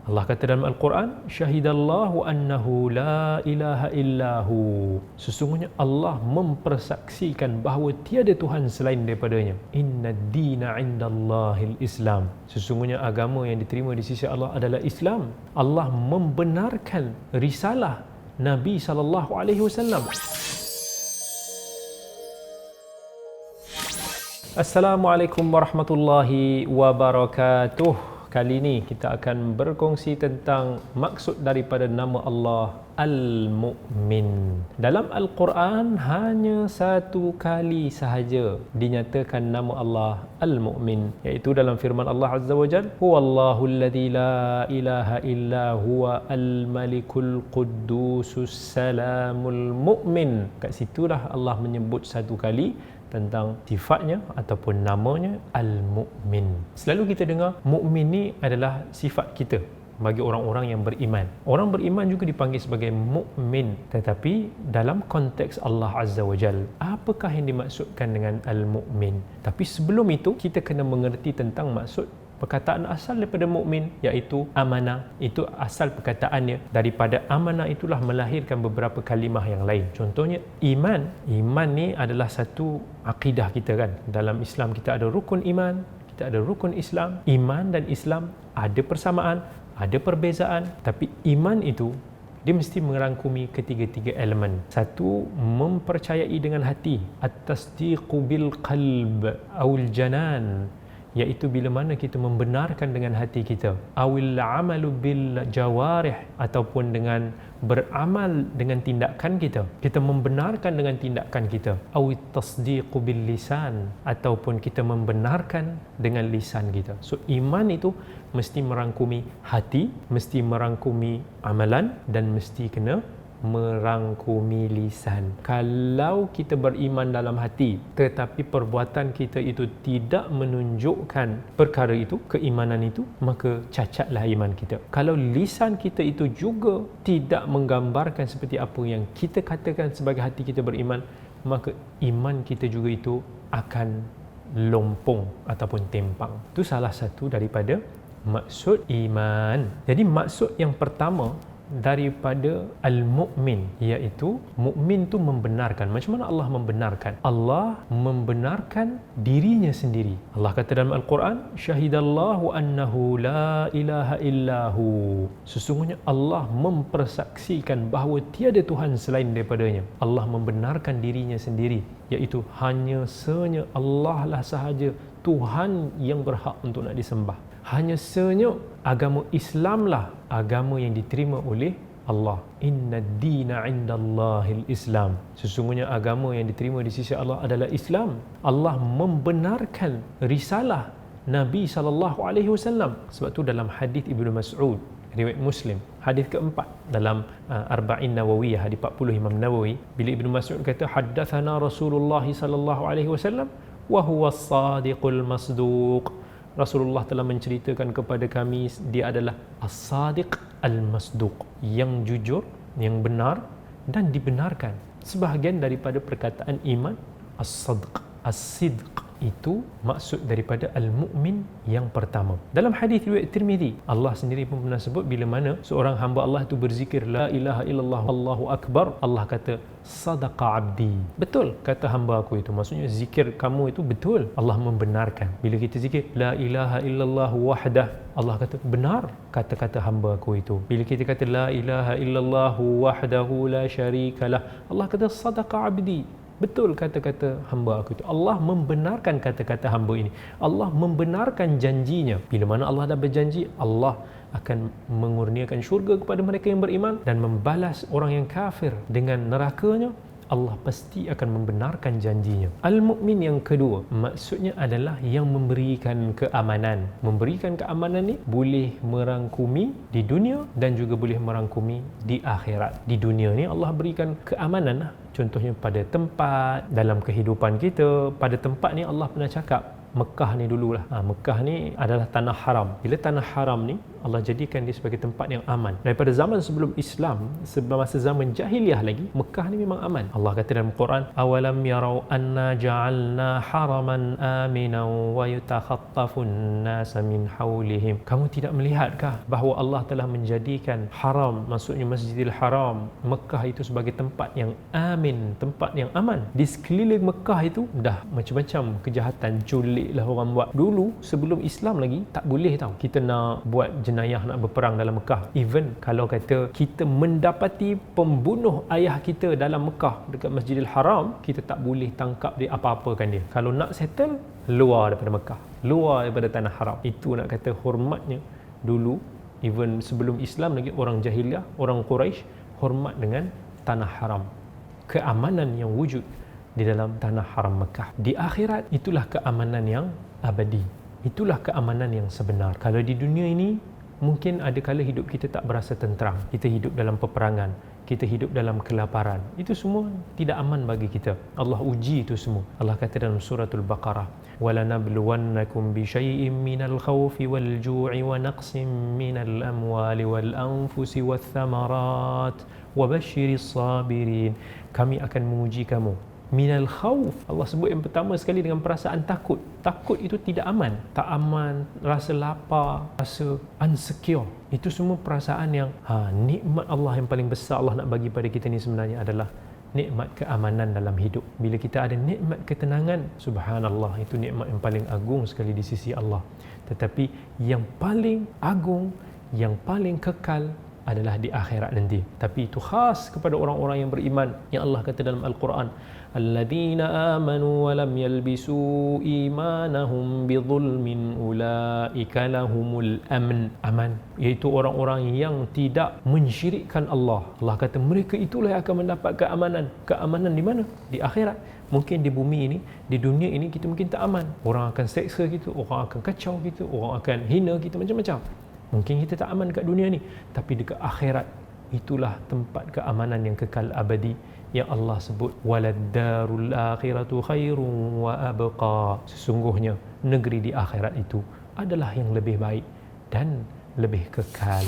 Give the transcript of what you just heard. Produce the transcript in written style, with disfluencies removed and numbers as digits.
Allah kata dalam Al-Quran, syahidallahu annahu la ilaha illahu. Sesungguhnya Allah mempersaksikan bahawa tiada Tuhan selain daripadanya. Inna dina indallahil Islam. Sesungguhnya agama yang diterima di sisi Allah adalah Islam. Allah membenarkan risalah Nabi SAW. Assalamualaikum warahmatullahi wabarakatuh. Kali ini kita akan berkongsi tentang maksud daripada nama Allah Al-Mu'min. Dalam Al-Quran hanya satu kali sahaja dinyatakan nama Allah Al-Mu'min, iaitu dalam firman Allah Azza wa Jalla, huwallahu alladhi la ilaha illa huwa al-malikul quddusus salamul mu'min. Kat situlah Allah menyebut satu kali tentang sifatnya ataupun namanya Al-Mu'min. Selalu kita dengar mukmin ni adalah sifat kita bagi orang-orang yang beriman. Orang beriman juga dipanggil sebagai mukmin. Tetapi dalam konteks Allah Azza wa Jal, apakah yang dimaksudkan dengan Al-Mu'min? Tapi sebelum itu, kita kena mengerti tentang maksud perkataan asal daripada mukmin, iaitu amanah. Itu asal perkataannya. Daripada amanah itulah melahirkan beberapa kalimah yang lain. Contohnya iman. Iman ni adalah satu akidah kita kan. Dalam Islam kita ada rukun iman, kita ada rukun Islam. Iman dan Islam ada persamaan, ada perbezaan. Tapi iman itu dia mesti merangkumi ketiga-tiga elemen. Satu, mempercayai dengan hati. At-tasdiqu bil qalb awil janan, iaitu bila mana kita membenarkan dengan hati kita. Awil amalu bil jawarih, ataupun dengan beramal dengan tindakan kita. Kita membenarkan dengan tindakan kita. Awit tasdiqu bil lisan, ataupun kita membenarkan dengan lisan kita. So iman itu mesti merangkumi hati, mesti merangkumi amalan, dan mesti kena merangkumi lisan. Kalau kita beriman dalam hati tetapi perbuatan kita itu tidak menunjukkan perkara itu, keimanan itu, maka cacatlah iman kita. Kalau lisan kita itu juga tidak menggambarkan seperti apa yang kita katakan sebagai hati kita beriman, maka iman kita juga itu akan lompong ataupun tempang. Itu salah satu daripada maksud iman. Jadi maksud yang pertama daripada Al-Mu'min, iaitu mukmin tu membenarkan. Macam mana Allah membenarkan? Allah membenarkan dirinya sendiri. Allah kata dalam Al-Quran, syahidallahu annahu la ilaha illahu. Sesungguhnya Allah mempersaksikan bahawa tiada Tuhan selain daripadanya. Allah membenarkan dirinya sendiri, iaitu hanya senya Allah lah sahaja Tuhan yang berhak untuk nak disembah. Hanya senya agama Islam lah agama yang diterima oleh Allah. Inna dina indallahil Islam. Sesungguhnya agama yang diterima di sisi Allah adalah Islam. Allah membenarkan risalah Nabi SAW. Sebab tu dalam hadis Ibnu Mas'ud, riwayat Muslim, hadis keempat dalam Arba'in Nawawiyah, hadis 40 Imam Nawawi, bila Ibnu Mas'ud kata, haddatsana Rasulullah SAW wa huwa as-sadiqul masduq. Rasulullah telah menceritakan kepada kami, dia adalah as-sadiq al-masduq, yang jujur, yang benar dan dibenarkan. Sebahagian daripada perkataan iman, as-sadq, as-sidq, itu maksud daripada Al-Mu'min yang pertama. Dalam hadis riwayat Tirmizi, Allah sendiri pun pernah sebut bila mana seorang hamba Allah itu berzikir la ilaha illallah Allahu akbar, Allah kata sadaqa abdi. Betul kata hamba aku itu. Maksudnya zikir kamu itu betul. Allah membenarkan. Bila kita zikir la ilaha illallah wahdah, Allah kata benar kata-kata hamba aku itu. Bila kita kata la ilaha illallah wahdahu la syarikalah, Allah kata sadaqa abdi. Betul kata-kata hamba aku itu. Allah membenarkan kata-kata hamba ini. Allah membenarkan janjinya. Bila mana Allah dah berjanji, Allah akan mengurniakan syurga kepada mereka yang beriman dan membalas orang yang kafir dengan nerakanya. Allah pasti akan membenarkan janjinya. Al-Mu'min yang kedua, maksudnya adalah yang memberikan keamanan. Memberikan keamanan ni boleh merangkumi di dunia dan juga boleh merangkumi di akhirat. Di dunia ni Allah berikan keamanan. Contohnya pada tempat, dalam kehidupan kita. Pada tempat ni Allah pernah cakap, Mekah ni dululah. Mekah ni adalah tanah haram. Bila tanah haram ni Allah jadikan dia sebagai tempat yang aman. Daripada zaman sebelum Islam, sebelum masa zaman jahiliah lagi, Mekah ni memang aman. Allah kata dalam Quran, awalam yarau anna ja'alna haraman aminan wa yatakhattafun nasa min haulihim. Kamu tidak melihatkah bahawa Allah telah menjadikan haram, maksudnya Masjidil Haram, Mekah itu sebagai tempat yang amin, tempat yang aman. Di sekeliling Mekah itu dah macam-macam kejahatan, culik lah orang buat. Dulu sebelum Islam lagi tak boleh tau kita nak buat jenayah, nak berperang dalam Mekah. Even kalau kata kita mendapati pembunuh ayah kita dalam Mekah dekat Masjidil Haram, kita tak boleh tangkap dia, apa-apakan dia. Kalau nak settle, luar daripada Mekah, luar daripada tanah haram. Itu nak kata hormatnya dulu. Even sebelum Islam lagi, orang jahiliah, orang Quraisy hormat dengan tanah haram. Keamanan yang wujud di dalam tanah haram Mekah. Di akhirat, itulah keamanan yang abadi. Itulah keamanan yang sebenar. Kalau di dunia ini, mungkin ada kala hidup kita tak berasa tenteram. Kita hidup dalam peperangan, kita hidup dalam kelaparan. Itu semua tidak aman bagi kita. Allah uji itu semua. Allah kata dalam suratul Baqarah, وَلَنَبْلُوَنَّكُمْ بِشَيْءٍ مِّنَ الْخَوْفِ وَالْجُوعِ وَنَقْصٍ مِّنَ الْأَمْوَالِ وَالْأَنفُسِ وَالثَّمَرَاتِ وَبَشِّرِ الصَّابِرِينَ. Kami akan menguji kamu. Minal khawf, Allah sebut yang pertama sekali dengan perasaan takut. Takut itu tidak aman. Tak aman, rasa lapar, rasa insecure. Itu semua perasaan yang nikmat Allah yang paling besar Allah nak bagi pada kita ni sebenarnya adalah nikmat keamanan dalam hidup. Bila kita ada nikmat ketenangan, subhanallah, itu nikmat yang paling agung sekali di sisi Allah. Tetapi yang paling agung, yang paling kekal adalah di akhirat nanti. Tapi itu khas kepada orang-orang yang beriman. Yang Allah kata dalam Al-Quran, alladzina amanu wa lam yalbisu imanahum bidzulmin ulaika lahumul amn. Aman, iaitu orang-orang yang tidak mensyirikkan Allah. Allah kata mereka itulah yang akan mendapat keamanan. Keamanan di mana? Di akhirat. Mungkin di bumi ini, di dunia ini kita mungkin tak aman. Orang akan seksa kita, orang akan kacau kita, orang akan hina kita, macam-macam. Mungkin kita tak aman kat dunia ni, tapi dekat akhirat itulah tempat keamanan yang kekal abadi yang Allah sebut, waladdarul akhiratu khairun wa abqa. Sesungguhnya negeri di akhirat itu adalah yang lebih baik dan lebih kekal.